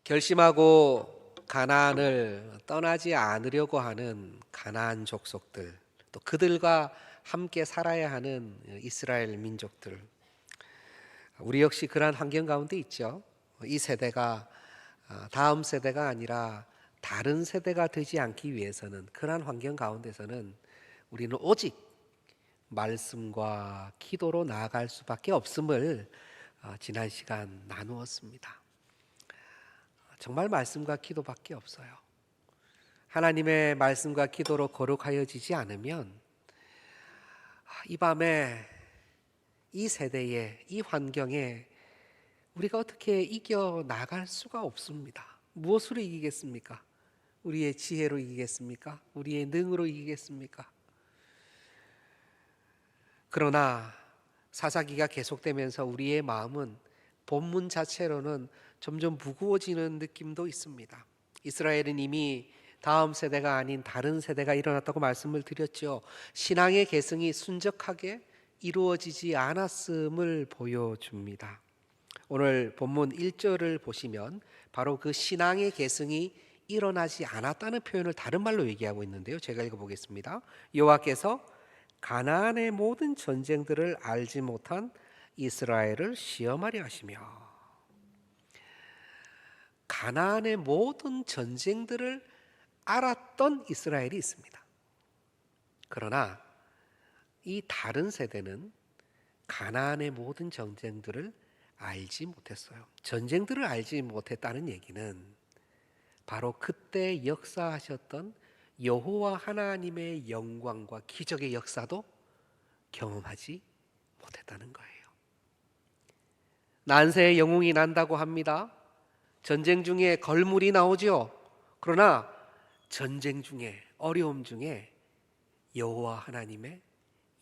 결심하고 가나안을 떠나지 않으려고 하는 가나안 족속들, 또 그들과 함께 살아야 하는 이스라엘 민족들, 우리 역시 그러한 환경 가운데 있죠. 이 세대가 다음 세대가 아니라 다른 세대가 되지 않기 위해서는, 그러한 환경 가운데서는 우리는 오직 말씀과 기도로 나아갈 수밖에 없음을 지난 시간 나누었습니다. 정말 말씀과 기도밖에 없어요. 하나님의 말씀과 기도로 거룩하여지지 않으면 이 밤에 이 세대에, 이 환경에 우리가 어떻게 이겨 나갈 수가 없습니다. 무엇으로 이기겠습니까? 우리의 지혜로 이기겠습니까? 우리의 능으로 이기겠습니까? 그러나 사사기가 계속되면서 우리의 마음은 본문 자체로는 점점 무거워지는 느낌도 있습니다. 이스라엘은 이미 다음 세대가 아닌 다른 세대가 일어났다고 말씀을 드렸죠. 신앙의 계승이 순적하게 이루어지지 않았음을 보여줍니다. 오늘 본문 1절을 보시면 바로 그 신앙의 계승이 일어나지 않았다는 표현을 다른 말로 얘기하고 있는데요. 제가 읽어보겠습니다. 여호와께서 가나안의 모든 전쟁들을 알지 못한 이스라엘을 시험하려 하시며, 가나안의 모든 전쟁들을 알았던 이스라엘이 있습니다. 그러나 이 다른 세대는 가나안의 모든 전쟁들을 알지 못했어요. 전쟁들을 알지 못했다는 얘기는 바로 그때 역사하셨던 여호와 하나님의 영광과 기적의 역사도 경험하지 못했다는 거예요. 난세에 영웅이 난다고 합니다. 전쟁 중에 걸물이 나오죠. 그러나 전쟁 중에, 어려움 중에 여호와 하나님의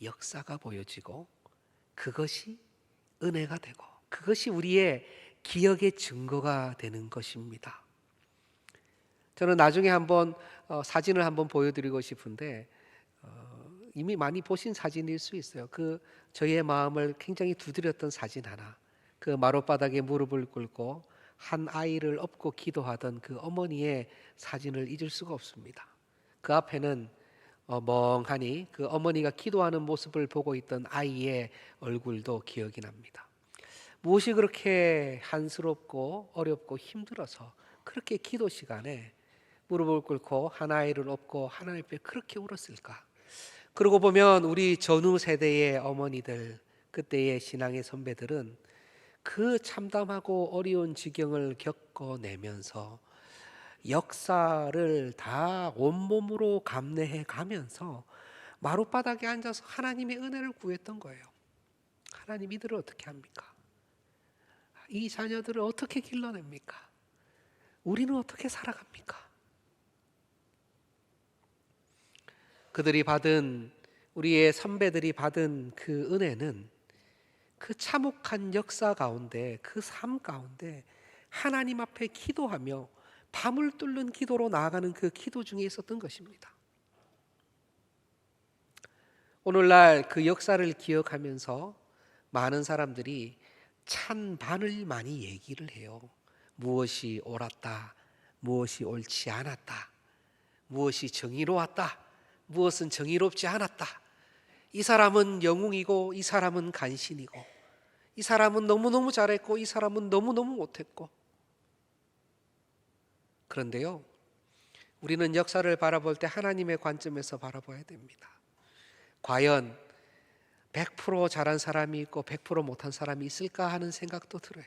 역사가 보여지고, 그것이 은혜가 되고, 그것이 우리의 기억의 증거가 되는 것입니다. 저는 나중에 한번 사진을 한번 보여드리고 싶은데, 이미 많이 보신 사진일 수 있어요. 저희의 마음을 굉장히 두드렸던 사진 하나. 그 마룻바닥에 무릎을 꿇고 한 아이를 업고 기도하던 그 어머니의 사진을 잊을 수가 없습니다. 그 앞에는 멍하니 그 어머니가 기도하는 모습을 보고 있던 아이의 얼굴도 기억이 납니다. 무엇이 그렇게 한스럽고 어렵고 힘들어서 그렇게 기도 시간에 무릎을 꿇고 한 아이를 업고 하나님 앞에 그렇게 울었을까? 그러고 보면 우리 전후 세대의 어머니들, 그때의 신앙의 선배들은 그 참담하고 어려운 지경을 겪어내면서 역사를 다 온몸으로 감내해 가면서 마룻바닥에 앉아서 하나님의 은혜를 구했던 거예요. 하나님, 이들을 어떻게 합니까? 이 자녀들을 어떻게 길러냅니까? 우리는 어떻게 살아갑니까? 우리의 선배들이 받은 그 은혜는 그 참혹한 역사 가운데, 그 삶 가운데 하나님 앞에 기도하며 밤을 뚫는 기도로 나아가는 그 기도 중에 있었던 것입니다. 오늘날 그 역사를 기억하면서 많은 사람들이 찬반을 많이 얘기를 해요. 무엇이 옳았다, 무엇이 옳지 않았다, 무엇이 정의로웠다, 무엇은 정의롭지 않았다. 이 사람은 영웅이고 이 사람은 간신이고, 이 사람은 너무너무 잘했고 이 사람은 너무너무 못했고. 그런데요, 우리는 역사를 바라볼 때 하나님의 관점에서 바라봐야 됩니다. 과연 100% 잘한 사람이 있고 100% 못한 사람이 있을까 하는 생각도 들어요.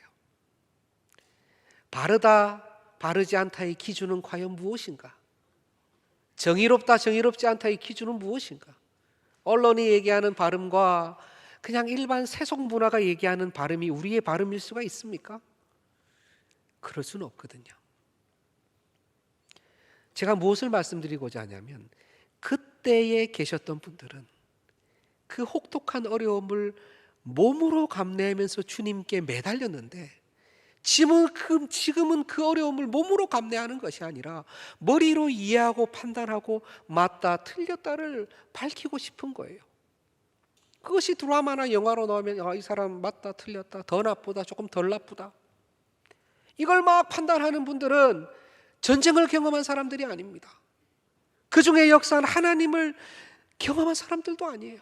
바르다, 바르지 않다의 기준은 과연 무엇인가? 정의롭다, 정의롭지 않다의 기준은 무엇인가? 언론이 얘기하는 발음과 그냥 일반 세속 문화가 얘기하는 발음이 우리의 발음일 수가 있습니까? 그럴 수는 없거든요. 제가 무엇을 말씀드리고자 하냐면, 그때에 계셨던 분들은 그 혹독한 어려움을 몸으로 감내하면서 주님께 매달렸는데, 지금은 그 어려움을 몸으로 감내하는 것이 아니라 머리로 이해하고 판단하고 맞다 틀렸다를 밝히고 싶은 거예요. 그것이 드라마나 영화로 나오면 이 사람 맞다 틀렸다, 더 나쁘다 조금 덜 나쁘다, 이걸 막 판단하는 분들은 전쟁을 경험한 사람들이 아닙니다. 그 중에 역사한 하나님을 경험한 사람들도 아니에요.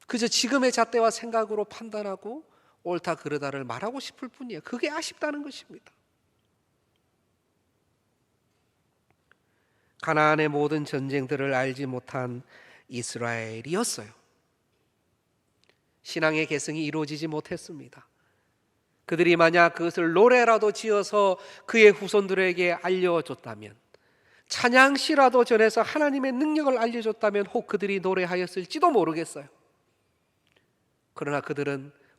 그저 지금의 잣대와 생각으로 판단하고 옳다 그르다를 말하고 싶을 뿐이에요. 그게 아쉽다는 것입니다. 가나안의 모든 전쟁들을 알지 못한 이스라엘이었어요. 신앙의 계승이 이루어지지 못했습니다. 그들이 만약 그것을 노래라도 지어서 그의 후손들에게 알려줬다면, 찬양시라도 전해서 하나님의 능력을 알려줬다면 혹 그들이 노래하였을지도 모르겠어요. 그러나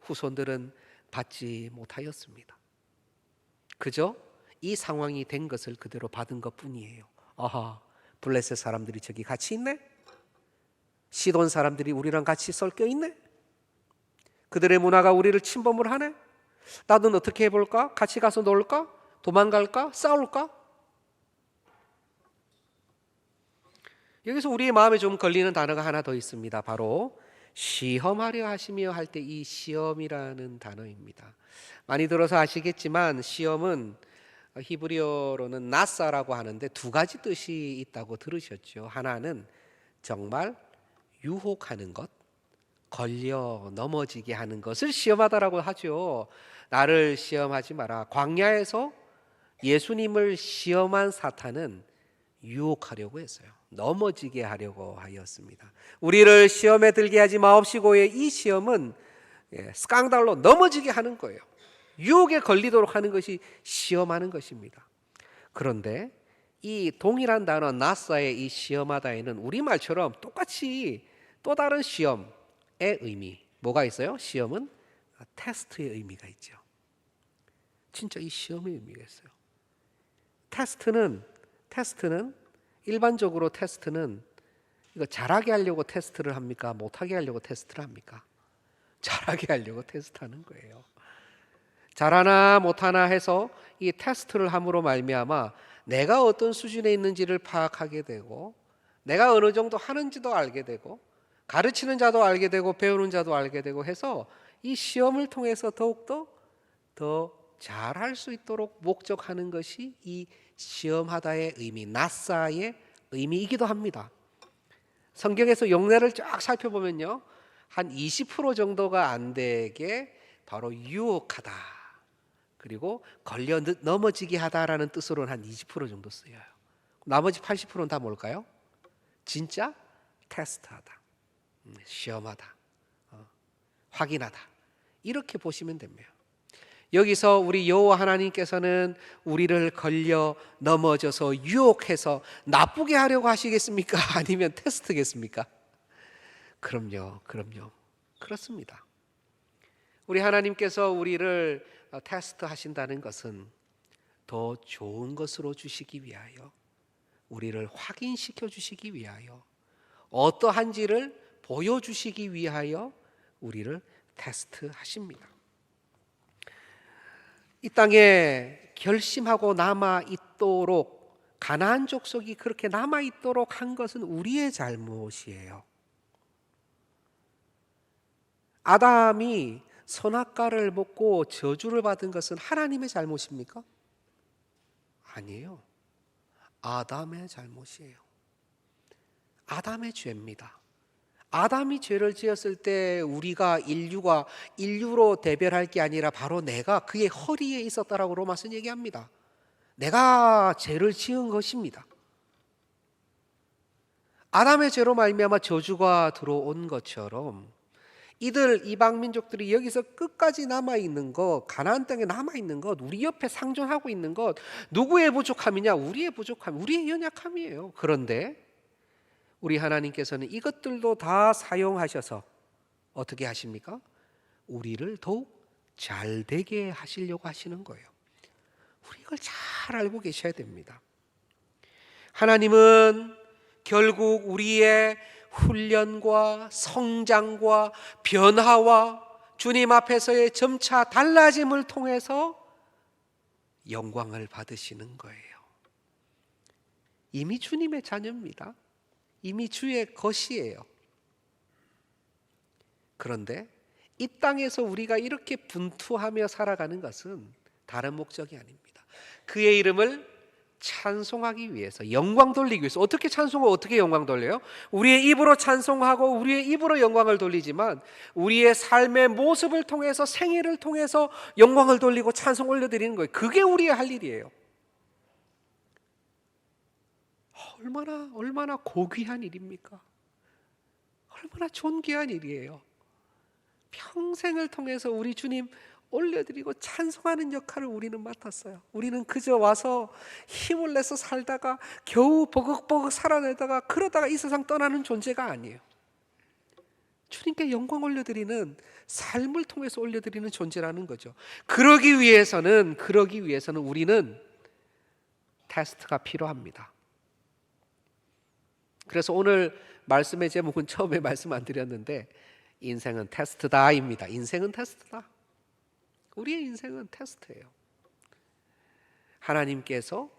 후손들은 받지 못하였습니다. 그저 이 상황이 된 것을 그대로 받은 것뿐이에요. 아하, 블레셋 사람들이 저기 같이 있네? 시돈 사람들이 우리랑 같이 섞여 있네? 그들의 문화가 우리를 침범을 하네? 나도 어떻게 해볼까? 같이 가서 놀까? 도망갈까? 싸울까? 여기서 우리의 마음에 좀 걸리는 단어가 하나 더 있습니다. 바로 시험하려 하시며 할 때 이 시험이라는 단어입니다. 많이 들어서 아시겠지만 시험은 히브리어로는 나사라고 하는데 두 가지 뜻이 있다고 들으셨죠. 하나는 정말 유혹하는 것, 걸려 넘어지게 하는 것을 시험하다라고 하죠. 나를 시험하지 마라. 광야에서 예수님을 시험한 사탄은 유혹하려고 했어요. 넘어지게 하려고 하였습니다. 우리를 시험에 들게 하지 마옵시고의 이 시험은 스강달로 넘어지게 하는 거예요. 유혹에 걸리도록 하는 것이 시험하는 것입니다. 그런데 이 동일한 단어 나사의 이 시험하다에는 우리말처럼 똑같이 또 다른 시험의 의미, 뭐가 있어요? 시험은 테스트의 의미가 있죠. 진짜 이 시험의 의미가 있어요. 테스트는 일반적으로 테스트는 이거 잘하게 하려고 테스트를 합니까? 못하게 하려고 테스트를 합니까? 잘하게 하려고 테스트하는 거예요. 잘하나 못하나 해서 이 테스트를 함으로 말미암아 내가 어떤 수준에 있는지를 파악하게 되고, 내가 어느 정도 하는지도 알게 되고, 가르치는 자도 알게 되고 배우는 자도 알게 되고 해서 이 시험을 통해서 더욱더 더 잘할 수 있도록 목적하는 것이 이 시험하다의 의미, 나사의 의미이기도 합니다. 성경에서 용례를 쫙 살펴보면요, 한 20% 정도가 안 되게 바로 유혹하다, 그리고 걸려 넘어지게 하다라는 뜻으로는 한 20% 정도 쓰여요. 나머지 80%는 다 뭘까요? 진짜 테스트하다, 시험하다, 확인하다, 이렇게 보시면 됩니다. 여기서 우리 여호와 하나님께서는 우리를 걸려 넘어져서 유혹해서 나쁘게 하려고 하시겠습니까? 아니면 테스트겠습니까? 그럼요. 그렇습니다. 우리 하나님께서 우리를 테스트 하신다는 것은 더 좋은 것으로 주시기 위하여, 우리를 확인시켜 주시기 위하여, 어떠한지를 보여주시기 위하여 우리를 테스트 하십니다. 이 땅에 결심하고 남아있도록, 가나안 족속이 그렇게 남아있도록 한 것은 우리의 잘못이에요. 아담이 선악과를 먹고 저주를 받은 것은 하나님의 잘못입니까? 아니에요. 아담의 잘못이에요. 아담의 죄입니다. 아담이 죄를 지었을 때 우리가 인류로 대별할 게 아니라 바로 내가 그의 허리에 있었다라고 로마서는 얘기합니다. 내가 죄를 지은 것입니다. 아담의 죄로 말미암아 저주가 들어온 것처럼 이방 민족들이 여기서 끝까지 남아있는 것, 가나안 땅에 남아있는 것, 우리 옆에 상존하고 있는 것, 누구의 부족함이냐? 우리의 부족함, 우리의 연약함이에요. 그런데 우리 하나님께서는 이것들도 다 사용하셔서 어떻게 하십니까? 우리를 더욱 잘 되게 하시려고 하시는 거예요. 우리 이걸 잘 알고 계셔야 됩니다. 하나님은 결국 우리의 훈련과 성장과 변화와 주님 앞에서의 점차 달라짐을 통해서 영광을 받으시는 거예요. 이미 주님의 자녀입니다. 이미 주의 것이에요. 그런데 이 땅에서 우리가 이렇게 분투하며 살아가는 것은 다른 목적이 아닙니다. 그의 이름을 찬송하기 위해서, 영광 돌리기 위해서. 어떻게 찬송하고 어떻게 영광 돌려요? 우리의 입으로 찬송하고 우리의 입으로 영광을 돌리지만 우리의 삶의 모습을 통해서, 생애를 통해서 영광을 돌리고 찬송 올려드리는 거예요. 그게 우리의 할 일이에요. 얼마나 고귀한 일입니까? 얼마나 존귀한 일이에요. 평생을 통해서 우리 주님 올려드리고 찬송하는 역할을 우리는 맡았어요. 우리는 그저 와서 힘을 내서 살다가 겨우 버벅버벅 살아내다가 그러다가 이 세상 떠나는 존재가 아니에요. 주님께 영광 올려드리는, 삶을 통해서 올려드리는 존재라는 거죠. 그러기 위해서는 우리는 테스트가 필요합니다. 그래서 오늘 말씀의 제목은 처음에 말씀 안 드렸는데 인생은 테스트다입니다. 인생은 테스트다. 우리의 인생은 테스트예요. 하나님께서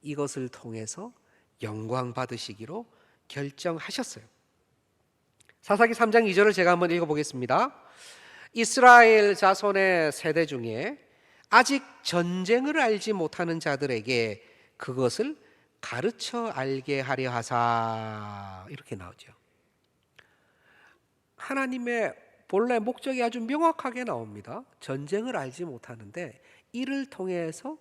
이것을 통해서 영광 받으시기로 결정하셨어요. 사사기 3장 2절을 제가 한번 읽어보겠습니다. 이스라엘 자손의 세대 중에 아직 전쟁을 알지 못하는 자들에게 그것을 가르쳐 알게 하려 하사, 이렇게 나오죠. 하나님의 본래 목적이 아주 명확하게 나옵니다. 전쟁을 알지 못하는데 이를 통해서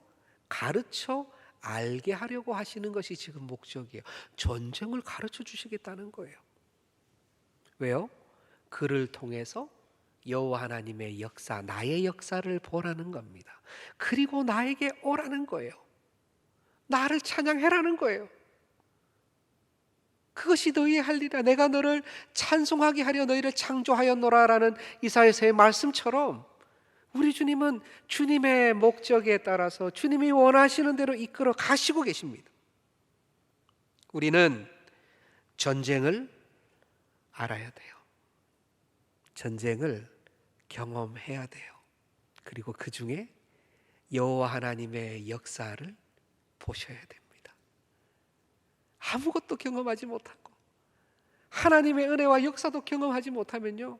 가르쳐 알게 하려고 하시는 것이 지금 목적이에요. 전쟁을 가르쳐 주시겠다는 거예요. 왜요? 그를 통해서 여호와 하나님의 역사, 나의 역사를 보라는 겁니다. 그리고 나에게 오라는 거예요. 나를 찬양해라는 거예요. 그것이 너희의 할 일이라. 내가 너를 찬송하게 하려 너희를 창조하였노라라는 이사야서의 말씀처럼 우리 주님은 주님의 목적에 따라서 주님이 원하시는 대로 이끌어 가시고 계십니다. 우리는 전쟁을 알아야 돼요. 전쟁을 경험해야 돼요. 그리고 그 중에 여호와 하나님의 역사를 보셔야 됩니다. 아무것도 경험하지 못하고 하나님의 은혜와 역사도 경험하지 못하면요,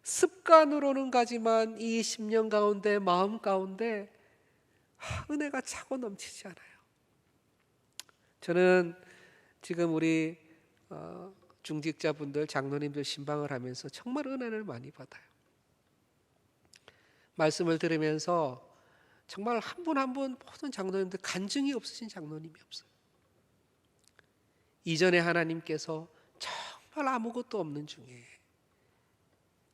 습관으로는 가지만 이 10년 가운데, 마음 가운데 은혜가 차고 넘치지 않아요. 저는 지금 우리 중직자분들, 장로님들 신방을 하면서 정말 은혜를 많이 받아요. 말씀을 들으면서 정말 한 분 한 분 모든 장로님들 간증이 없으신 장로님이 없어요. 이전에 하나님께서 정말 아무것도 없는 중에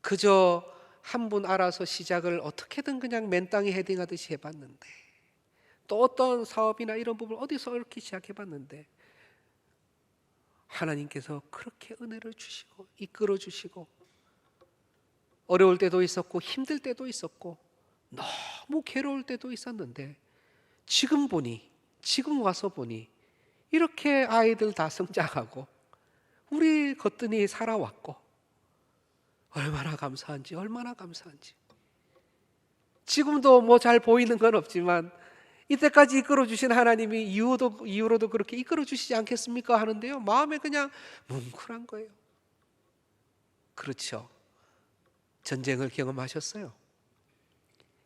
그저 한 분 알아서 시작을 어떻게든 그냥 맨땅에 헤딩하듯이 해봤는데, 또 어떤 사업이나 이런 부분을 어디서 이렇게 시작해봤는데 하나님께서 그렇게 은혜를 주시고 이끌어 주시고, 어려울 때도 있었고 힘들 때도 있었고 너무 괴로울 때도 있었는데 지금 와서 보니 이렇게 아이들 다 성장하고 우리 거뜬히 살아왔고 얼마나 감사한지. 지금도 뭐 잘 보이는 건 없지만 이때까지 이끌어 주신 하나님이 이후로도 그렇게 이끌어 주시지 않겠습니까 하는데요, 마음에 그냥 뭉클한 거예요. 그렇죠. 전쟁을 경험하셨어요.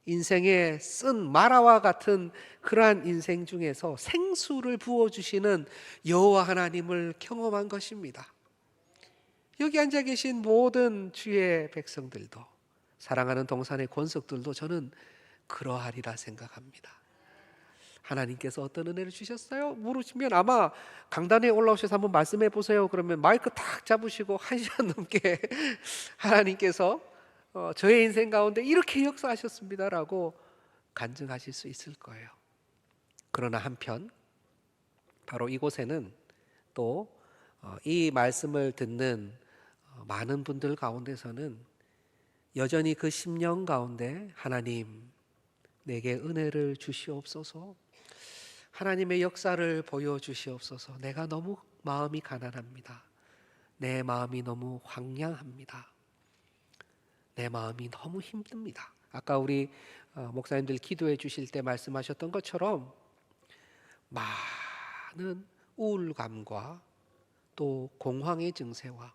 인생에 쓴 마라와 같은 그러한 인생 중에서 생수를 부어주시는 여호와 하나님을 경험한 것입니다. 여기 앉아 계신 모든 주의 백성들도, 사랑하는 동산의 권속들도 저는 그러하리라 생각합니다. 하나님께서 어떤 은혜를 주셨어요? 물으시면 아마 강단에 올라오셔서 한번 말씀해 보세요. 그러면 마이크 탁 잡으시고 1시간 넘게 하나님께서 저의 인생 가운데 이렇게 역사하셨습니다라고 간증하실 수 있을 거예요. 그러나 한편 바로 이곳에는 또 이 말씀을 듣는 많은 분들 가운데서는 여전히 그 10년 가운데 하나님 내게 은혜를 주시옵소서, 하나님의 역사를 보여주시옵소서, 내가 너무 마음이 가난합니다, 내 마음이 너무 황량합니다, 내 마음이 너무 힘듭니다. 아까 우리 목사님들 기도해 주실 때 말씀하셨던 것처럼 많은 우울감과 또 공황의 증세와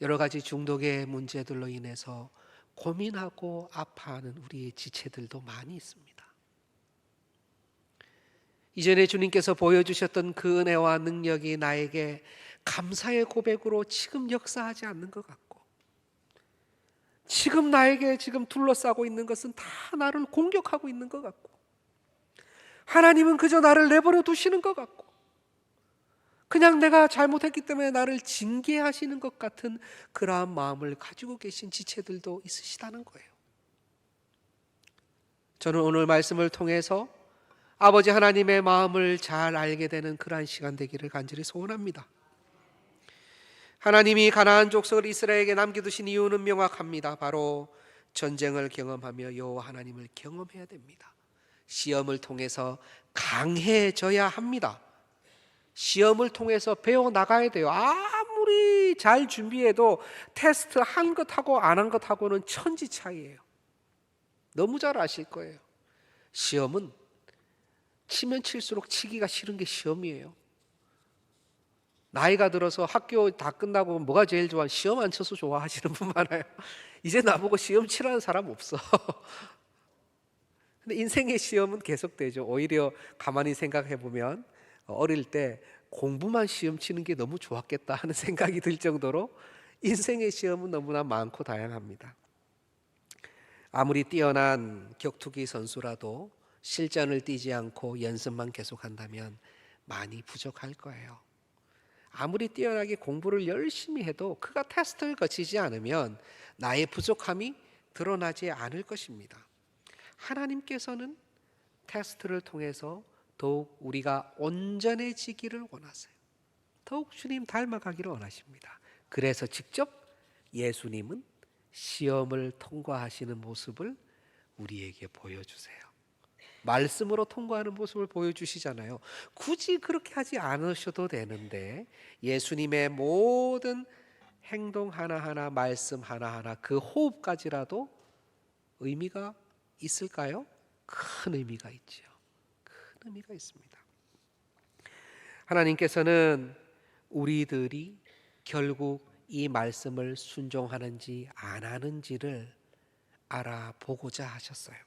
여러 가지 중독의 문제들로 인해서 고민하고 아파하는 우리의 지체들도 많이 있습니다. 이전에 주님께서 보여주셨던 그 은혜와 능력이 나에게 감사의 고백으로 지금 역사하지 않는 것 같고, 지금 나에게 지금 둘러싸고 있는 것은 다 나를 공격하고 있는 것 같고, 하나님은 그저 나를 내버려 두시는 것 같고, 그냥 내가 잘못했기 때문에 나를 징계하시는 것 같은 그러한 마음을 가지고 계신 지체들도 있으시다는 거예요. 저는 오늘 말씀을 통해서 아버지 하나님의 마음을 잘 알게 되는 그러한 시간 되기를 간절히 소원합니다. 하나님이 가나안 족속을 이스라엘에게 남겨두신 이유는 명확합니다. 바로 전쟁을 경험하며 여호와 하나님을 경험해야 됩니다. 시험을 통해서 강해져야 합니다. 시험을 통해서 배워나가야 돼요. 아무리 잘 준비해도 테스트 한 것하고 안 한 것하고는 천지 차이예요. 너무 잘 아실 거예요. 시험은 치면 칠수록 치기가 싫은 게 시험이에요. 나이가 들어서 학교 다 끝나고 뭐가 제일 좋아? 시험 안 쳐서 좋아하시는 분 많아요. 이제 나보고 시험 치라는 사람 없어. 근데 인생의 시험은 계속되죠. 오히려 가만히 생각해 보면 어릴 때 공부만 시험 치는 게 너무 좋았겠다 하는 생각이 들 정도로 인생의 시험은 너무나 많고 다양합니다. 아무리 뛰어난 격투기 선수라도 실전을 뛰지 않고 연습만 계속한다면 많이 부족할 거예요. 아무리 뛰어나게 공부를 열심히 해도 그가 테스트를 거치지 않으면 나의 부족함이 드러나지 않을 것입니다. 하나님께서는 테스트를 통해서 더욱 우리가 온전해지기를 원하세요. 더욱 주님 닮아가기를 원하십니다. 그래서 직접 예수님은 시험을 통과하시는 모습을 우리에게 보여주세요. 말씀으로 통과하는 모습을 보여주시잖아요. 굳이 그렇게 하지 않으셔도 되는데 예수님의 모든 행동 하나하나, 말씀 하나하나, 그 호흡까지라도 의미가 있을까요? 큰 의미가 있죠. 큰 의미가 있습니다. 하나님께서는 우리들이 결국 이 말씀을 순종하는지 안 하는지를 알아보고자 하셨어요.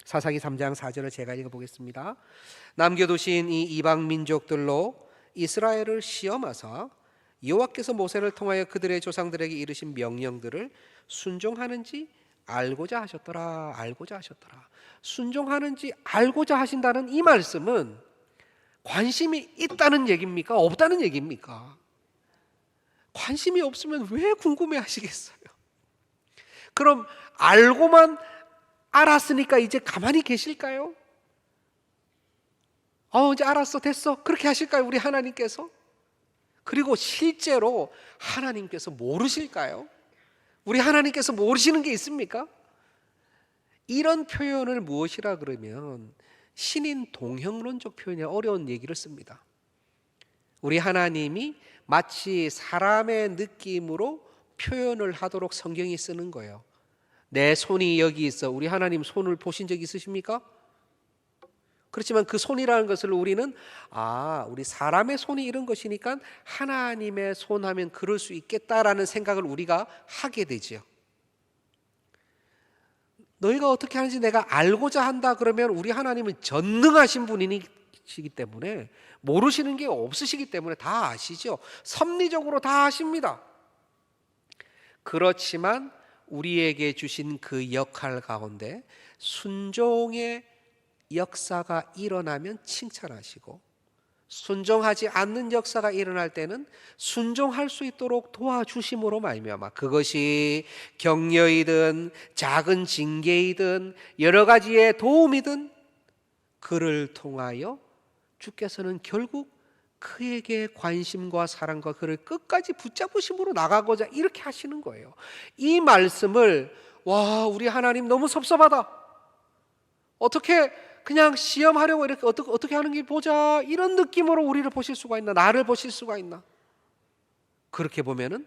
사사기 3장 4절을 제가 읽어보겠습니다. 남겨두신 이 이방 민족들로 이스라엘을 시험하사 여호와께서 모세를 통하여 그들의 조상들에게 이르신 명령들을 순종하는지 알고자 하셨더라. 알고자 하셨더라. 순종하는지 알고자 하신다는 이 말씀은 관심이 있다는 얘기입니까? 없다는 얘기입니까? 관심이 없으면 왜 궁금해 하시겠어요? 그럼 알고만 알았으니까 이제 가만히 계실까요? 이제 알았어, 됐어. 그렇게 하실까요? 우리 하나님께서? 그리고 실제로 하나님께서 모르실까요? 우리 하나님께서 모르시는 게 있습니까? 이런 표현을 무엇이라 그러면 신인 동형론적 표현이 어려운 얘기를 씁니다. 우리 하나님이 마치 사람의 느낌으로 표현을 하도록 성경이 쓰는 거예요. 내 손이 여기 있어. 우리 하나님 손을 보신 적 있으십니까? 그렇지만 그 손이라는 것을 우리는 우리 사람의 손이 이런 것이니까 하나님의 손 하면 그럴 수 있겠다라는 생각을 우리가 하게 되죠. 너희가 어떻게 하는지 내가 알고자 한다 그러면 우리 하나님은 전능하신 분이시기 때문에 모르시는 게 없으시기 때문에 다 아시죠. 섭리적으로 다 아십니다. 그렇지만 우리에게 주신 그 역할 가운데 순종의 역사가 일어나면 칭찬하시고 순종하지 않는 역사가 일어날 때는 순종할 수 있도록 도와주심으로 말미암아 그것이 격려이든 작은 징계이든 여러 가지의 도움이든 그를 통하여 주께서는 결국 그에게 관심과 사랑과 그를 끝까지 붙잡으심으로 나가고자 이렇게 하시는 거예요. 이 말씀을 우리 하나님 너무 섭섭하다. 어떻게 그냥 시험하려고 이렇게 어떻게 하는 게 보자 이런 느낌으로 우리를 보실 수가 있나? 나를 보실 수가 있나? 그렇게 보면은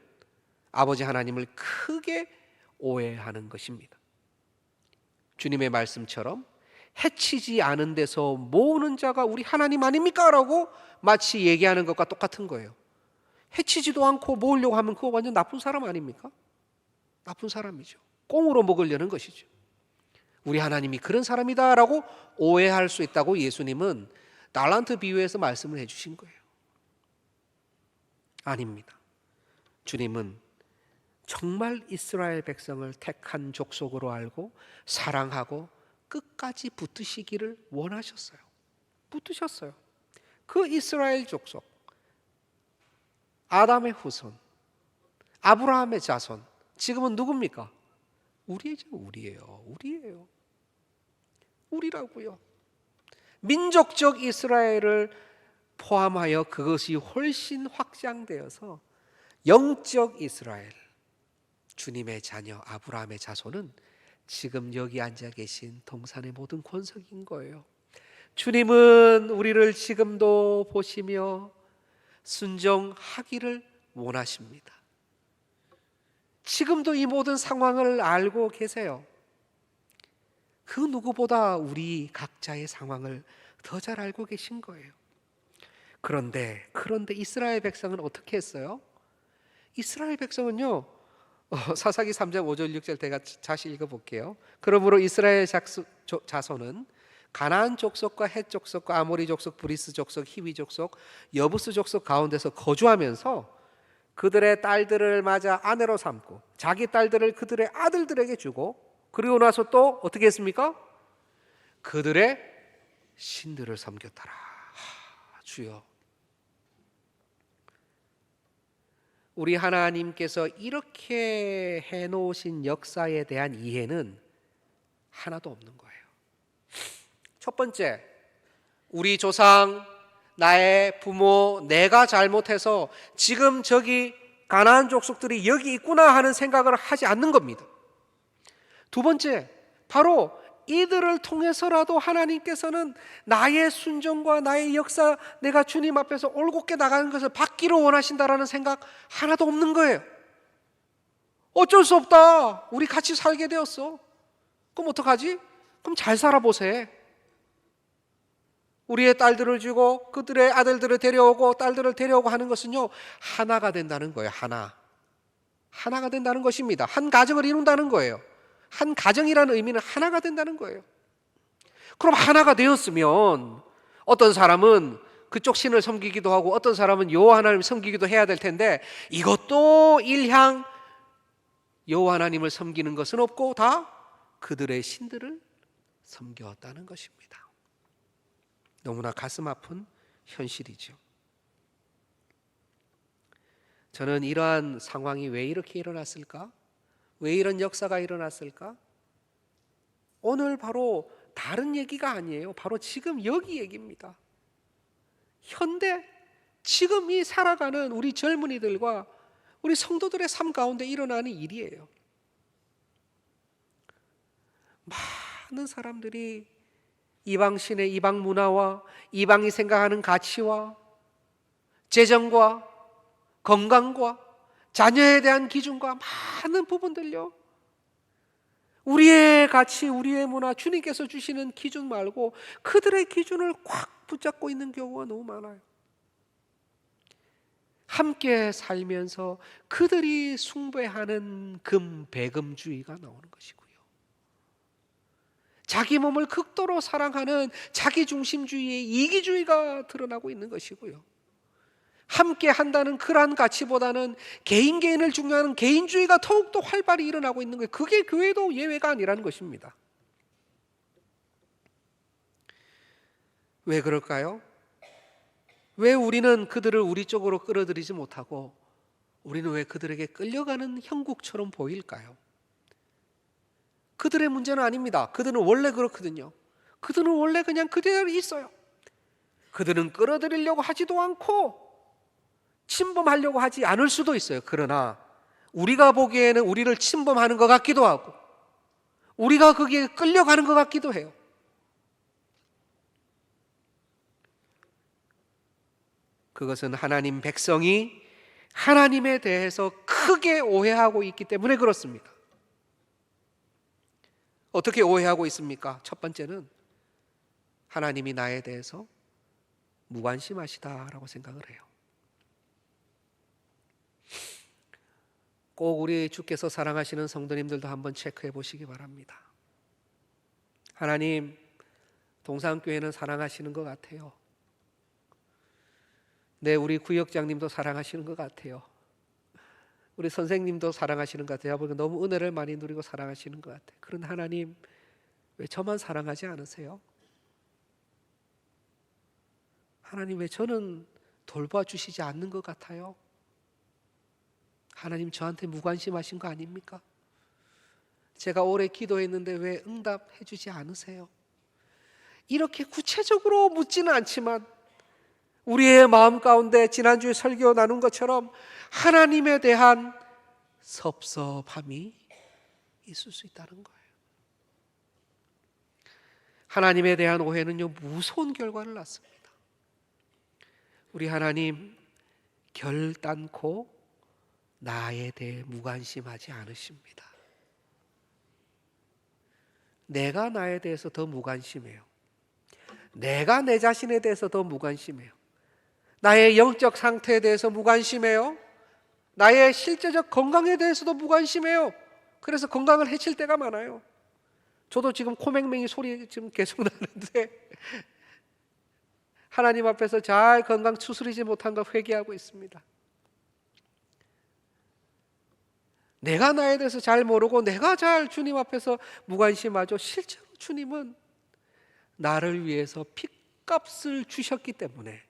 아버지 하나님을 크게 오해하는 것입니다. 주님의 말씀처럼 해치지 않은 데서 모으는 자가 우리 하나님 아닙니까? 라고 마치 얘기하는 것과 똑같은 거예요. 해치지도 않고 모으려고 하면 그거 완전 나쁜 사람 아닙니까? 나쁜 사람이죠. 꽁으로 먹으려는 것이죠. 우리 하나님이 그런 사람이다라고 오해할 수 있다고 예수님은 달란트 비유에서 말씀을 해주신 거예요. 아닙니다. 주님은 정말 이스라엘 백성을 택한 족속으로 알고 사랑하고 끝까지 붙드시기를 원하셨어요. 붙드셨어요. 그 이스라엘 족속, 아담의 후손, 아브라함의 자손, 지금은 누굽니까? 우리예요. 우리라고요. 민족적 이스라엘을 포함하여 그것이 훨씬 확장되어서 영적 이스라엘, 주님의 자녀 아브라함의 자손은 지금 여기 앉아 계신 동산의 모든 권속인 거예요. 주님은 우리를 지금도 보시며 순종하기를 원하십니다. 지금도 이 모든 상황을 알고 계세요. 그 누구보다 우리 각자의 상황을 더 잘 알고 계신 거예요. 그런데 이스라엘 백성은 어떻게 했어요? 이스라엘 백성은요, 사사기 3장 5절 6절 제가 다시 읽어볼게요. 그러므로 이스라엘 자손은 가나안 족속과 헷 족속과 아모리 족속, 브리스 족속, 히위 족속, 여부스 족속 가운데서 거주하면서 그들의 딸들을 맞아 아내로 삼고 자기 딸들을 그들의 아들들에게 주고, 그리고 나서 또 어떻게 했습니까? 그들의 신들을 섬겼더라. 주여, 우리 하나님께서 이렇게 해놓으신 역사에 대한 이해는 하나도 없는 거예요. 첫 번째, 우리 조상, 나의 부모, 내가 잘못해서 지금 저기 가나안 족속들이 여기 있구나 하는 생각을 하지 않는 겁니다. 두 번째, 바로 이들을 통해서라도 하나님께서는 나의 순종과 나의 역사, 내가 주님 앞에서 올곧게 나가는 것을 받기를 원하신다라는 생각 하나도 없는 거예요. 어쩔 수 없다, 우리 같이 살게 되었어. 그럼 어떡하지? 그럼 잘 살아보세. 우리의 딸들을 주고 그들의 아들들을 데려오고 딸들을 데려오고 하는 것은요, 하나가 된다는 거예요. 하나가 된다는 것입니다. 한 가정을 이룬다는 거예요. 한 가정이라는 의미는 하나가 된다는 거예요. 그럼 하나가 되었으면 어떤 사람은 그쪽 신을 섬기기도 하고 어떤 사람은 여호와 하나님을 섬기기도 해야 될 텐데, 이것도 일향 여호와 하나님을 섬기는 것은 없고 다 그들의 신들을 섬겼다는 것입니다. 너무나 가슴 아픈 현실이죠. 저는 이러한 상황이 왜 이렇게 일어났을까? 왜 이런 역사가 일어났을까? 오늘 바로 다른 얘기가 아니에요. 바로 지금 여기 얘기입니다. 현대, 지금 이 살아가는 우리 젊은이들과 우리 성도들의 삶 가운데 일어나는 일이에요. 많은 사람들이 이방신의 이방 문화와 이방이 생각하는 가치와 재정과 건강과 자녀에 대한 기준과 많은 부분들요, 우리의 가치, 우리의 문화, 주님께서 주시는 기준 말고 그들의 기준을 꽉 붙잡고 있는 경우가 너무 많아요. 함께 살면서 그들이 숭배하는 배금주의가 나오는 것이고요, 자기 몸을 극도로 사랑하는 자기중심주의의 이기주의가 드러나고 있는 것이고요, 함께 한다는 그러한 가치보다는 개인을 중요하는 개인주의가 더욱더 활발히 일어나고 있는 거예요. 그게 교회도 예외가 아니라는 것입니다. 왜 그럴까요? 왜 우리는 그들을 우리 쪽으로 끌어들이지 못하고 우리는 왜 그들에게 끌려가는 형국처럼 보일까요? 그들의 문제는 아닙니다. 그들은 원래 그렇거든요. 그들은 원래 그냥 그대로 있어요. 그들은 끌어들이려고 하지도 않고 침범하려고 하지 않을 수도 있어요. 그러나 우리가 보기에는 우리를 침범하는 것 같기도 하고 우리가 거기에 끌려가는 것 같기도 해요. 그것은 하나님 백성이 하나님에 대해서 크게 오해하고 있기 때문에 그렇습니다. 어떻게 오해하고 있습니까? 첫 번째는 하나님이 나에 대해서 무관심하시다라고 생각을 해요. 꼭 우리 주께서 사랑하시는 성도님들도 한번 체크해 보시기 바랍니다. 하나님, 동산교회는 사랑하시는 것 같아요. 네, 우리 구역장님도 사랑하시는 것 같아요. 우리 선생님도 사랑하시는 것 같아요. 보니까 너무 은혜를 많이 누리고 사랑하시는 것 같아요. 그런 하나님, 왜 저만 사랑하지 않으세요? 하나님, 왜 저는 돌봐주시지 않는 것 같아요? 하나님, 저한테 무관심하신 거 아닙니까? 제가 오래 기도했는데 왜 응답해 주지 않으세요? 이렇게 구체적으로 묻지는 않지만 우리의 마음 가운데 지난주에 설교 나눈 것처럼 하나님에 대한 섭섭함이 있을 수 있다는 거예요. 하나님에 대한 오해는요, 무서운 결과를 낳습니다. 우리 하나님, 결단코 나에 대해 무관심하지 않으십니다. 내가 나에 대해서 더 무관심해요. 내가 내 자신에 대해서 더 무관심해요. 나의 영적 상태에 대해서 무관심해요. 나의 실제적 건강에 대해서도 무관심해요. 그래서 건강을 해칠 때가 많아요. 저도 지금 코맹맹이 소리 지금 계속 나는데 하나님 앞에서 잘 건강 추스리지 못한 거 회개하고 있습니다. 내가 나에 대해서 잘 모르고 내가 잘 주님 앞에서 무관심하죠. 실제로 주님은 나를 위해서 핏값을 주셨기 때문에,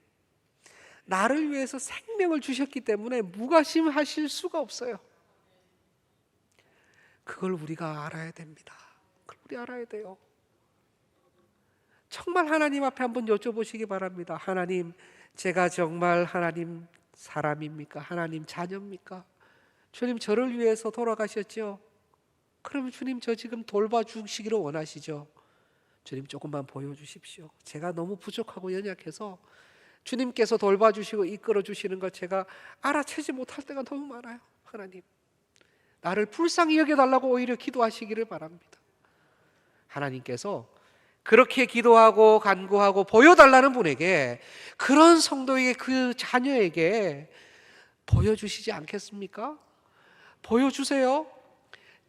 나를 위해서 생명을 주셨기 때문에 무관심하실 수가 없어요. 그걸 우리가 알아야 됩니다. 그걸 우리 알아야 돼요. 정말 하나님 앞에 한번 여쭤보시기 바랍니다. 하나님, 제가 정말 하나님 사람입니까? 하나님 자녀입니까? 주님, 저를 위해서 돌아가셨죠? 그러면 주님, 저 지금 돌봐주시기를 원하시죠? 주님, 조금만 보여주십시오. 제가 너무 부족하고 연약해서 주님께서 돌봐주시고 이끌어주시는 걸 제가 알아채지 못할 때가 너무 많아요. 하나님, 나를 불쌍히 여겨달라고 오히려 기도하시기를 바랍니다. 하나님께서 그렇게 기도하고 간구하고 보여달라는 분에게, 그런 성도에게, 그 자녀에게 보여주시지 않겠습니까? 보여주세요.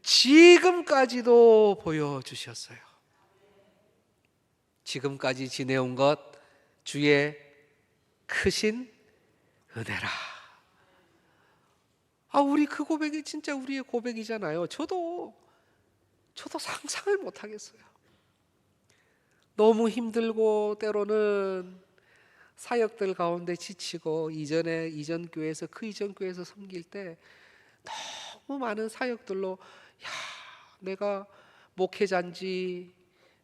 지금까지도 보여주셨어요. 지금까지 지내온 것 주의 크신 은혜라. 우리 그 고백이 진짜 우리의 고백이잖아요. 저도 상상을 못 하겠어요. 너무 힘들고 때로는 사역들 가운데 지치고, 이전 교회에서 그 이전 교회에서 섬길 때 너무 많은 사역들로, 내가 목회자인지,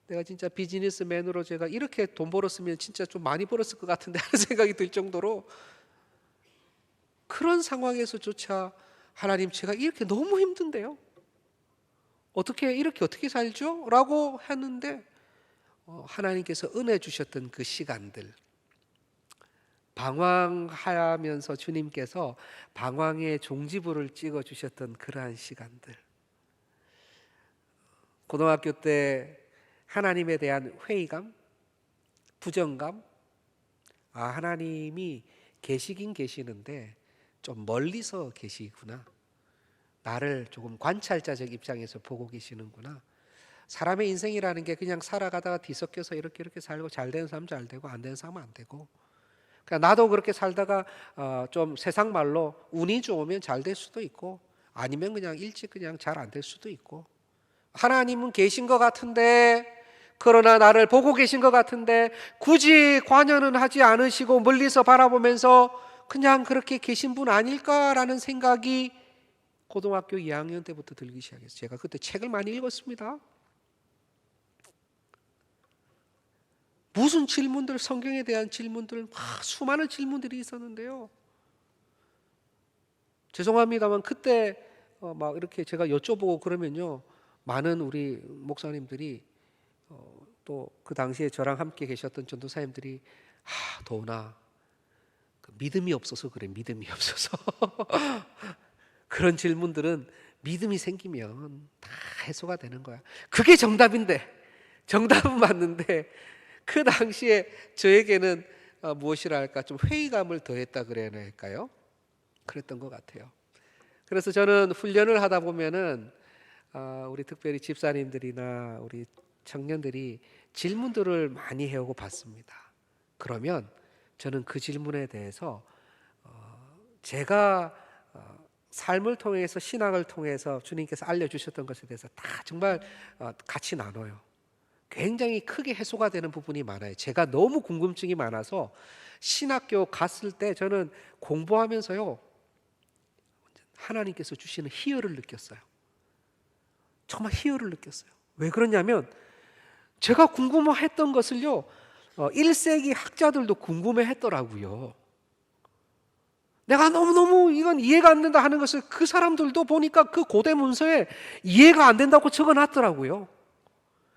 내가 진짜 비즈니스맨으로 제가 이렇게 돈 벌었으면 진짜 좀 많이 벌었을 것 같은데 하는 생각이 들 정도로, 그런 상황에서조차 하나님, 제가 이렇게 너무 힘든데요, 어떻게 살죠? 라고 했는데 하나님께서 은혜 주셨던 그 시간들, 방황하면서 주님께서 방황의 종지부를 찍어 주셨던 그러한 시간들, 고등학교 때 하나님에 대한 회의감, 부정감, 하나님이 계시긴 계시는데 좀 멀리서 계시구나, 나를 조금 관찰자적 입장에서 보고 계시는구나. 사람의 인생이라는 게 그냥 살아가다가 뒤섞여서 이렇게 살고, 잘 되는 사람 잘 되고 안 되는 사람은 안 되고, 그냥 나도 그렇게 살다가 좀 세상 말로 운이 좋으면 잘 될 수도 있고, 아니면 그냥 일찍 그냥 잘 안 될 수도 있고, 하나님은 계신 것 같은데, 그러나 나를 보고 계신 것 같은데 굳이 관여는 하지 않으시고 멀리서 바라보면서 그냥 그렇게 계신 분 아닐까라는 생각이 고등학교 2학년 때부터 들기 시작했어요. 제가 그때 책을 많이 읽었습니다. 무슨 질문들, 성경에 대한 질문들, 수많은 질문들이 있었는데요. 죄송합니다만 그때 막 이렇게 제가 여쭤보고 그러면요, 많은 우리 목사님들이 또 그 당시에 저랑 함께 계셨던 전도사님들이, 도훈아, 믿음이 없어서 그래, 믿음이 없어서. 그런 질문들은 믿음이 생기면 다 해소가 되는 거야. 그게 정답인데, 정답은 맞는데 그 당시에 저에게는 무엇이라 할까, 좀 회의감을 더했다 그래야 할까요? 그랬던 것 같아요. 그래서 저는 훈련을 하다 보면은 우리 특별히 집사님들이나 우리 청년들이 질문들을 많이 해오고 받습니다. 그러면 저는 그 질문에 대해서 제가 삶을 통해서 신앙을 통해서 주님께서 알려주셨던 것에 대해서 다 정말 같이 나눠요. 굉장히 크게 해소가 되는 부분이 많아요. 제가 너무 궁금증이 많아서 신학교 갔을 때 저는 공부하면서요, 하나님께서 주시는 희열을 느꼈어요. 정말 희열을 느꼈어요. 왜 그러냐면 제가 궁금했던 것을요, 1세기 학자들도 궁금해했더라고요. 내가 너무너무 이건 이해가 안 된다 하는 것을 그 사람들도 보니까 그 고대 문서에 이해가 안 된다고 적어놨더라고요.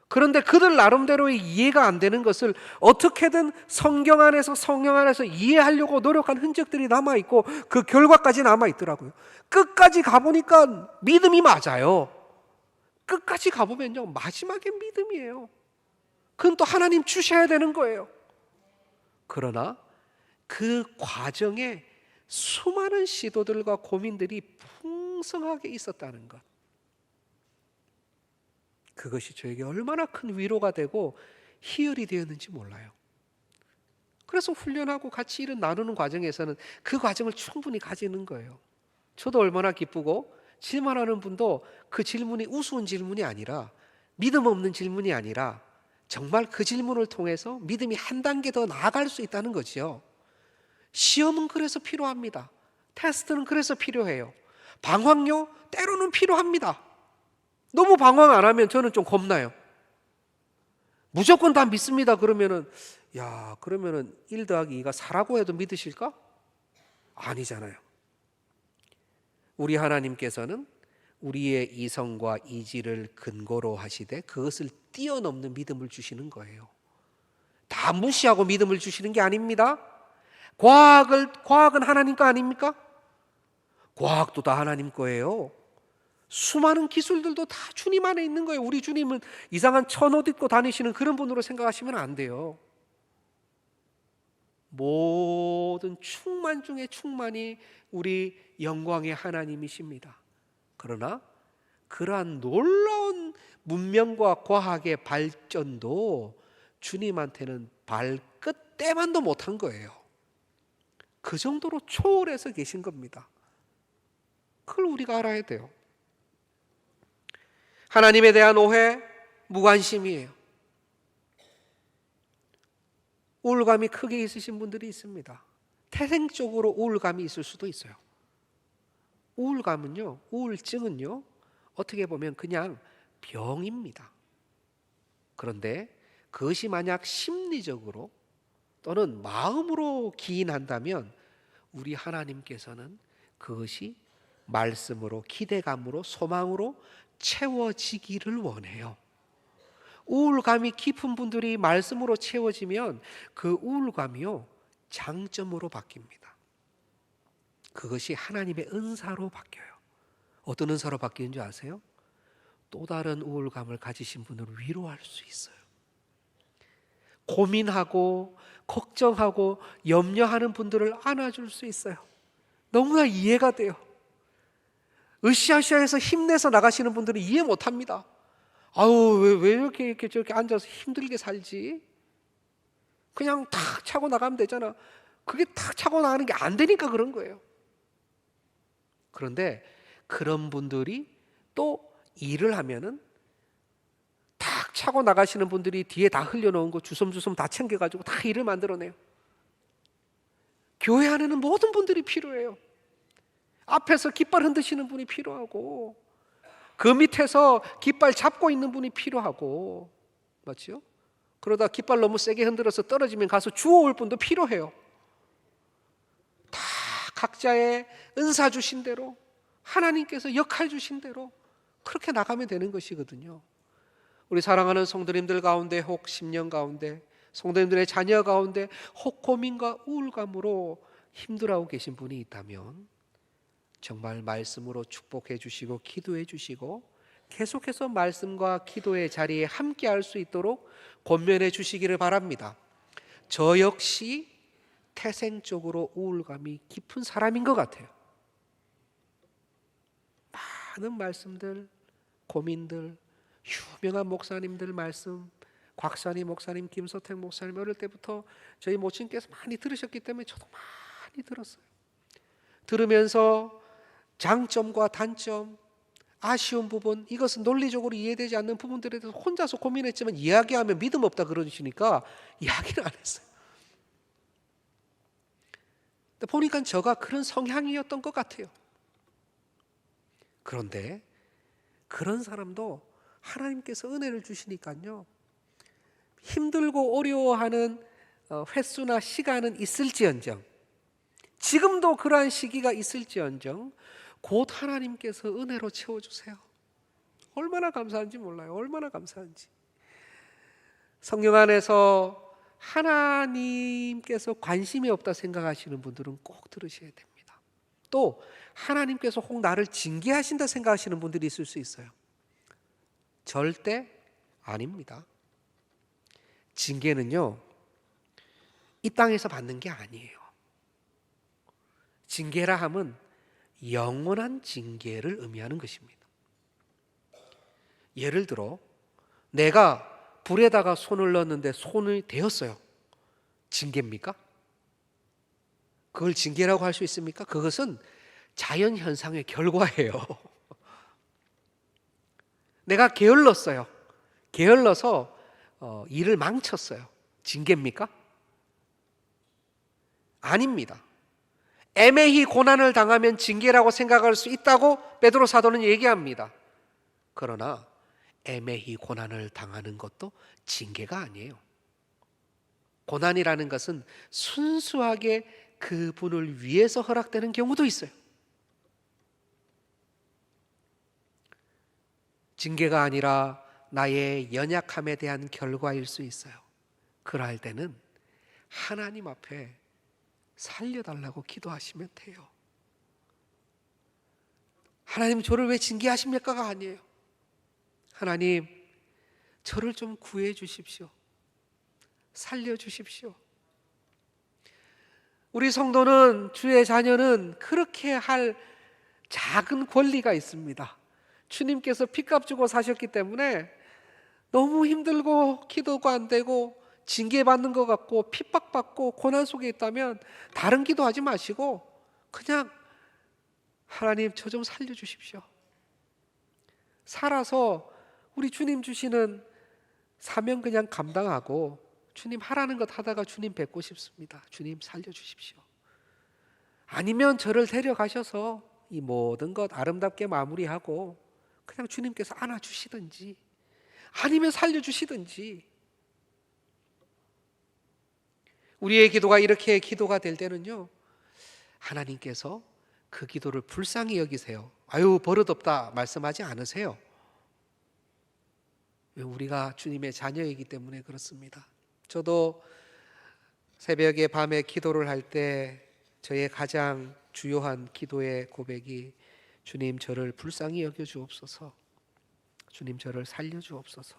그런데 그들 나름대로의 이해가 안 되는 것을 어떻게든 성경 안에서 이해하려고 노력한 흔적들이 남아있고 그 결과까지 남아있더라고요. 끝까지 가보니까 믿음이 맞아요. 끝까지 가보면요, 마지막엔 믿음이에요. 그건 또 하나님 주셔야 되는 거예요. 그러나 그 과정에 수많은 시도들과 고민들이 풍성하게 있었다는 것, 그것이 저에게 얼마나 큰 위로가 되고 희열이 되었는지 몰라요. 그래서 훈련하고 같이 일을 나누는 과정에서는 그 과정을 충분히 가지는 거예요. 저도 얼마나 기쁘고, 질문하는 분도 그 질문이 우스운 질문이 아니라, 믿음 없는 질문이 아니라 정말 그 질문을 통해서 믿음이 한 단계 더 나아갈 수 있다는 거지요. 시험은 그래서 필요합니다. 테스트는 그래서 필요해요. 방황요, 때로는 필요합니다. 너무 방황 안 하면 저는 좀 겁나요. 무조건 다 믿습니다 그러면은, 그러면은 1 더하기 2가 4라고 해도 믿으실까? 아니잖아요. 우리 하나님께서는 우리의 이성과 이지를 근거로 하시되 그것을 뛰어넘는 믿음을 주시는 거예요. 다 무시하고 믿음을 주시는 게 아닙니다. 과학은 하나님 거 아닙니까? 과학도 다 하나님 거예요. 수많은 기술들도 다 주님 안에 있는 거예요. 우리 주님은 이상한 천옷 입고 다니시는 그런 분으로 생각하시면 안 돼요. 모든 충만 중에 충만이 우리 영광의 하나님이십니다. 그러나 그러한 놀라운 문명과 과학의 발전도 주님한테는 발끝 때만도 못한 거예요. 그 정도로 초월해서 계신 겁니다. 그걸 우리가 알아야 돼요. 하나님에 대한 오해, 무관심이에요. 우울감이 크게 있으신 분들이 있습니다. 태생적으로 우울감이 있을 수도 있어요. 우울증은요, 어떻게 보면 그냥 병입니다. 그런데 그것이 만약 심리적으로 또는 마음으로 기인한다면 우리 하나님께서는 그것이 말씀으로, 기대감으로, 소망으로 채워지기를 원해요. 우울감이 깊은 분들이 말씀으로 채워지면 그 우울감이요, 장점으로 바뀝니다. 그것이 하나님의 은사로 바뀌어요. 어떤 은사로 바뀌는 줄 아세요? 또 다른 우울감을 가지신 분을 위로할 수 있어요. 고민하고 걱정하고 염려하는 분들을 안아줄 수 있어요. 너무나 이해가 돼요. 으쌰으쌰해서 힘내서 나가시는 분들은 이해 못합니다. 왜 이렇게 저렇게 앉아서 힘들게 살지? 그냥 탁 차고 나가면 되잖아. 그게 탁 차고 나가는 게 안 되니까 그런 거예요. 그런데 그런 분들이 또 일을 하면은 탁 차고 나가시는 분들이 뒤에 다 흘려놓은 거 주섬주섬 다 챙겨가지고 다 일을 만들어내요. 교회 안에는 모든 분들이 필요해요. 앞에서 깃발 흔드시는 분이 필요하고, 그 밑에서 깃발 잡고 있는 분이 필요하고, 맞죠? 그러다 깃발 너무 세게 흔들어서 떨어지면 가서 주워올 분도 필요해요. 다 각자의 은사 주신 대로, 하나님께서 역할 주신 대로 그렇게 나가면 되는 것이거든요. 우리 사랑하는 성도님들 가운데, 혹 심령 가운데, 성도님들의 자녀 가운데 혹 고민과 우울감으로 힘들어하고 계신 분이 있다면 정말 말씀으로 축복해 주시고 기도해 주시고 계속해서 말씀과 기도의 자리에 함께 할 수 있도록 권면해 주시기를 바랍니다. 저 역시 태생적으로 우울감이 깊은 사람인 것 같아요. 많은 말씀들, 고민들, 유명한 목사님들 말씀, 곽선희 목사님, 김소택 목사님 어릴 때부터 저희 모친께서 많이 들으셨기 때문에 저도 많이 들었어요. 들으면서 장점과 단점, 아쉬운 부분, 이것은 논리적으로 이해되지 않는 부분들에 대해서 혼자서 고민했지만 이야기하면 믿음 없다 그러시니까 이야기를 안 했어요. 근데 보니까 저가 그런 성향이었던 것 같아요. 그런데 그런 사람도 하나님께서 은혜를 주시니까요, 힘들고 어려워하는 횟수나 시간은 있을지언정, 지금도 그러한 시기가 있을지언정 곧 하나님께서 은혜로 채워주세요. 얼마나 감사한지 몰라요. 얼마나 감사한지. 성령 안에서 하나님께서 관심이 없다 생각하시는 분들은 꼭 들으셔야 됩니다. 또 하나님께서 혹 나를 징계하신다 생각하시는 분들이 있을 수 있어요. 절대 아닙니다. 징계는요, 이 땅에서 받는 게 아니에요. 징계라 함은 영원한 징계를 의미하는 것입니다. 예를 들어 내가 불에다가 손을 넣었는데 손이 데었어요. 징계입니까? 그걸 징계라고 할 수 있습니까? 그것은 자연현상의 결과예요. 내가 게을렀어요. 게을러서 일을 망쳤어요. 징계입니까? 아닙니다. 애매히 고난을 당하면 징계라고 생각할 수 있다고 베드로 사도는 얘기합니다. 그러나 애매히 고난을 당하는 것도 징계가 아니에요. 고난이라는 것은 순수하게 그분을 위해서 허락되는 경우도 있어요. 징계가 아니라 나의 연약함에 대한 결과일 수 있어요. 그럴 때는 하나님 앞에 살려달라고 기도하시면 돼요. 하나님 저를 왜 징계하십니까가 아니에요. 하나님 저를 좀 구해 주십시오. 살려 주십시오. 우리 성도는, 주의 자녀는 그렇게 할 작은 권리가 있습니다. 주님께서 핏값 주고 사셨기 때문에 너무 힘들고 기도가 안 되고 징계받는 것 같고 핍박받고 고난 속에 있다면 다른 기도하지 마시고 그냥 하나님 저 좀 살려주십시오. 살아서 우리 주님 주시는 사명 그냥 감당하고 주님 하라는 것 하다가 주님 뵙고 싶습니다. 주님 살려주십시오. 아니면 저를 데려가셔서 이 모든 것 아름답게 마무리하고 그냥 주님께서 안아주시든지 아니면 살려주시든지. 우리의 기도가 이렇게 기도가 될 때는요, 하나님께서 그 기도를 불쌍히 여기세요. 아유 버릇없다 말씀하지 않으세요. 우리가 주님의 자녀이기 때문에 그렇습니다. 저도 새벽에 밤에 기도를 할 때 저의 가장 주요한 기도의 고백이 주님 저를 불쌍히 여겨 주옵소서, 주님 저를 살려 주옵소서,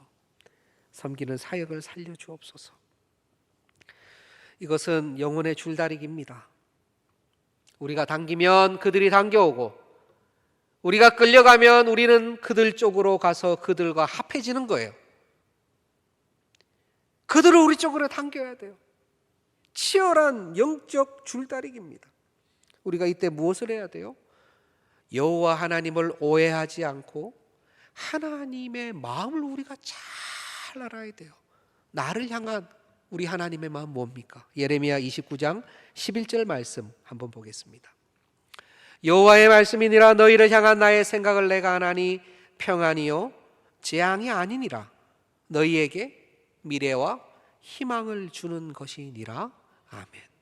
섬기는 사역을 살려 주옵소서. 이것은 영혼의 줄다리기입니다. 우리가 당기면 그들이 당겨오고 우리가 끌려가면 우리는 그들 쪽으로 가서 그들과 합해지는 거예요. 그들을 우리 쪽으로 당겨야 돼요. 치열한 영적 줄다리기입니다. 우리가 이때 무엇을 해야 돼요? 여호와 하나님을 오해하지 않고 하나님의 마음을 우리가 잘 알아야 돼요. 나를 향한 우리 하나님의 마음 뭡니까? 예레미야 29장 11절 말씀 한번 보겠습니다. 여호와의 말씀이니라 너희를 향한 나의 생각을 내가 아나니 평안이요 재앙이 아니니라 너희에게 미래와 희망을 주는 것이니라. 아멘.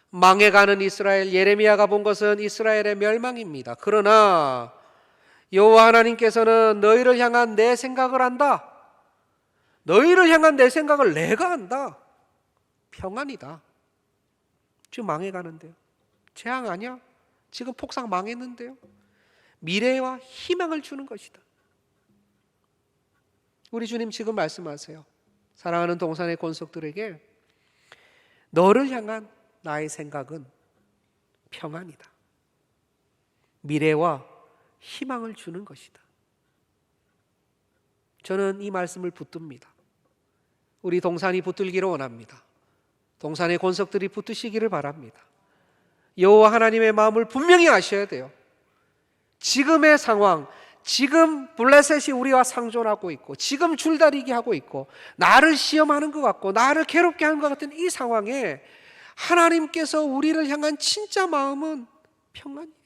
망해가는 이스라엘, 예레미야가 본 것은 이스라엘의 멸망입니다. 그러나 여호와 하나님께서는 너희를 향한 내 생각을 안다. 너희를 향한 내 생각을 내가 안다. 평안이다. 지금 망해가는데요. 재앙 아니야? 지금 폭삭 망했는데요. 미래와 희망을 주는 것이다. 우리 주님 지금 말씀하세요. 사랑하는 동산의 권속들에게 너를 향한 나의 생각은 평안이다. 미래와 희망을 주는 것이다. 저는 이 말씀을 붙듭니다. 우리 동산이 붙들기를 원합니다. 동산의 권속들이 붙으시기를 바랍니다. 여호와 하나님의 마음을 분명히 아셔야 돼요. 지금의 상황, 지금 블레셋이 우리와 상존하고 있고, 지금 줄다리기 하고 있고, 나를 시험하는 것 같고 나를 괴롭게 하는 것 같은 이 상황에 하나님께서 우리를 향한 진짜 마음은 평안이에요.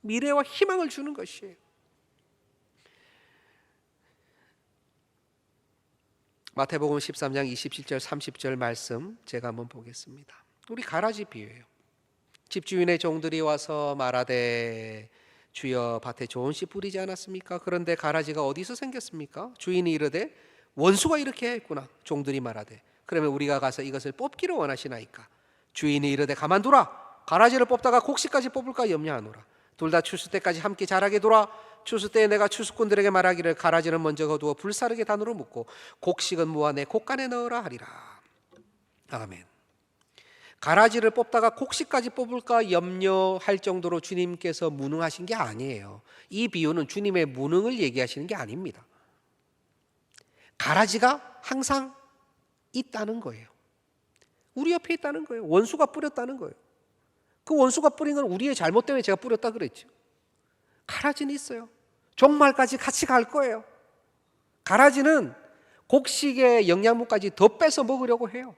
미래와 희망을 주는 것이에요. 마태복음 13장 27절 30절 말씀 제가 한번 보겠습니다. 우리 가라지 비유예요. 집주인의 종들이 와서 말하되 주여 밭에 좋은 씨 뿌리지 않았습니까? 그런데 가라지가 어디서 생겼습니까? 주인이 이르되 원수가 이렇게 했구나. 종들이 말하되 그러면 우리가 가서 이것을 뽑기를 원하시나이까? 주인이 이르되 가만두라. 가라지를 뽑다가 곡식까지 뽑을까 염려하노라. 둘 다 추수 때까지 함께 자라게 두라. 추수 때에 내가 추수꾼들에게 말하기를 가라지는 먼저 거두어 불사르게 단으로 묶고 곡식은 모아 내 곡간에 넣으라 하리라. 아멘. 가라지를 뽑다가 곡식까지 뽑을까 염려할 정도로 주님께서 무능하신 게 아니에요. 이 비유는 주님의 무능을 얘기하시는 게 아닙니다. 가라지가 항상 있다는 거예요. 우리 옆에 있다는 거예요. 원수가 뿌렸다는 거예요. 그 원수가 뿌린 건 우리의 잘못 때문에 제가 뿌렸다 그랬죠. 가라지는 있어요. 종말까지 같이 갈 거예요. 가라지는 곡식의 영양분까지 더 뺏어 먹으려고 해요.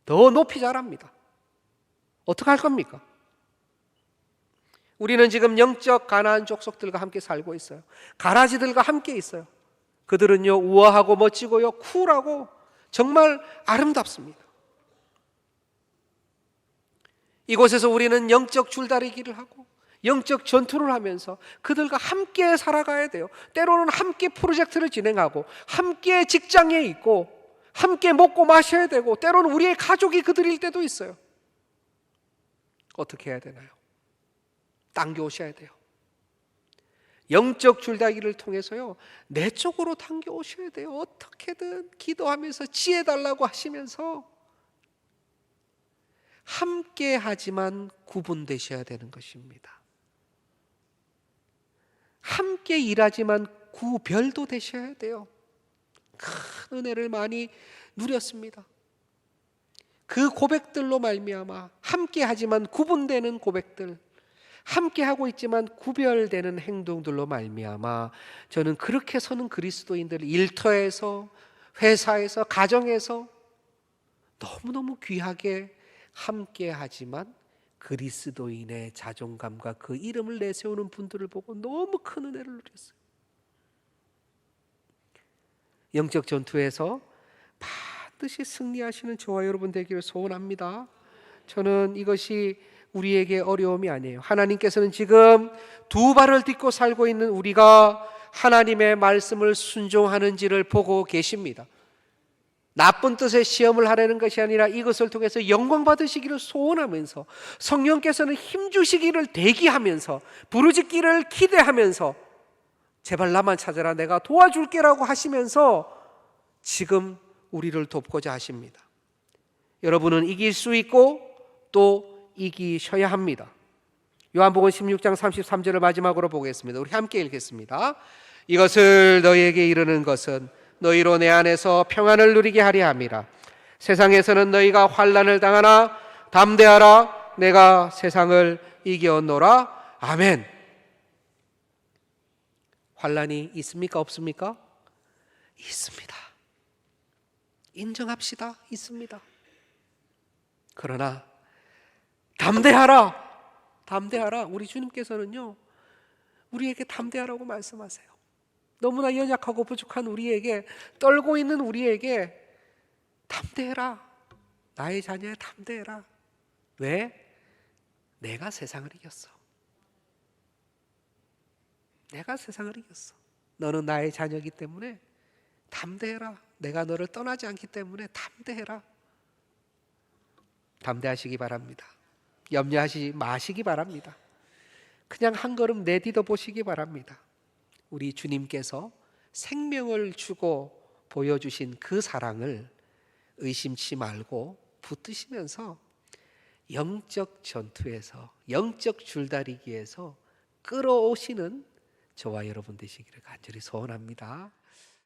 더 높이 자랍니다. 어떻게 할 겁니까? 우리는 지금 영적 가나안 족속들과 함께 살고 있어요. 가라지들과 함께 있어요. 그들은요 우아하고 멋지고요 쿨하고 정말 아름답습니다. 이곳에서 우리는 영적 줄다리기를 하고 영적 전투를 하면서 그들과 함께 살아가야 돼요. 때로는 함께 프로젝트를 진행하고 함께 직장에 있고 함께 먹고 마셔야 되고 때로는 우리의 가족이 그들일 때도 있어요. 어떻게 해야 되나요? 당겨오셔야 돼요. 영적 줄다리기를 통해서요 내 쪽으로 당겨오셔야 돼요. 어떻게든 기도하면서 지혜 달라고 하시면서 함께 하지만 구분되셔야 되는 것입니다. 함께 일하지만 구별도 되셔야 돼요. 큰 은혜를 많이 누렸습니다. 그 고백들로 말미암아 함께 하지만 구분되는 고백들, 함께 하고 있지만 구별되는 행동들로 말미암아 저는 그렇게 서는 그리스도인들 일터에서 회사에서 가정에서 너무너무 귀하게 함께 하지만 그리스도인의 자존감과 그 이름을 내세우는 분들을 보고 너무 큰 은혜를 누렸어요. 영적 전투에서 반드시 승리하시는 저와 여러분 되기를 소원합니다. 저는 이것이 우리에게 어려움이 아니에요. 하나님께서는 지금 두 발을 딛고 살고 있는 우리가 하나님의 말씀을 순종하는지를 보고 계십니다. 나쁜 뜻의 시험을 하려는 것이 아니라 이것을 통해서 영광 받으시기를 소원하면서 성령께서는 힘주시기를 대기하면서 부르짖기를 기대하면서 제발 나만 찾아라 내가 도와줄게라고 하시면서 지금 우리를 돕고자 하십니다. 여러분은 이길 수 있고 또 이기셔야 합니다. 요한복음 16장 33절을 마지막으로 보겠습니다. 우리 함께 읽겠습니다. 이것을 너희에게 이르는 것은 너희로 내 안에서 평안을 누리게 하려 함이라. 세상에서는 너희가 환난을 당하나 담대하라 내가 세상을 이겨노라. 아멘. 환난이 있습니까 없습니까? 있습니다. 인정합시다. 있습니다. 그러나 담대하라. 담대하라. 우리 주님께서는요 우리에게 담대하라고 말씀하세요. 너무나 연약하고 부족한 우리에게, 떨고 있는 우리에게 담대해라. 나의 자녀에 담대해라. 왜? 내가 세상을 이겼어. 내가 세상을 이겼어. 너는 나의 자녀이기 때문에 담대해라. 내가 너를 떠나지 않기 때문에 담대해라. 담대하시기 바랍니다. 염려하지 마시기 바랍니다. 그냥 한 걸음 내디뎌 보시기 바랍니다. 우리 주님께서 생명을 주고 보여주신 그 사랑을 의심치 말고 붙드시면서 영적 전투에서 영적 줄다리기에서 끌어오시는 저와 여러분 되시기를 간절히 소원합니다.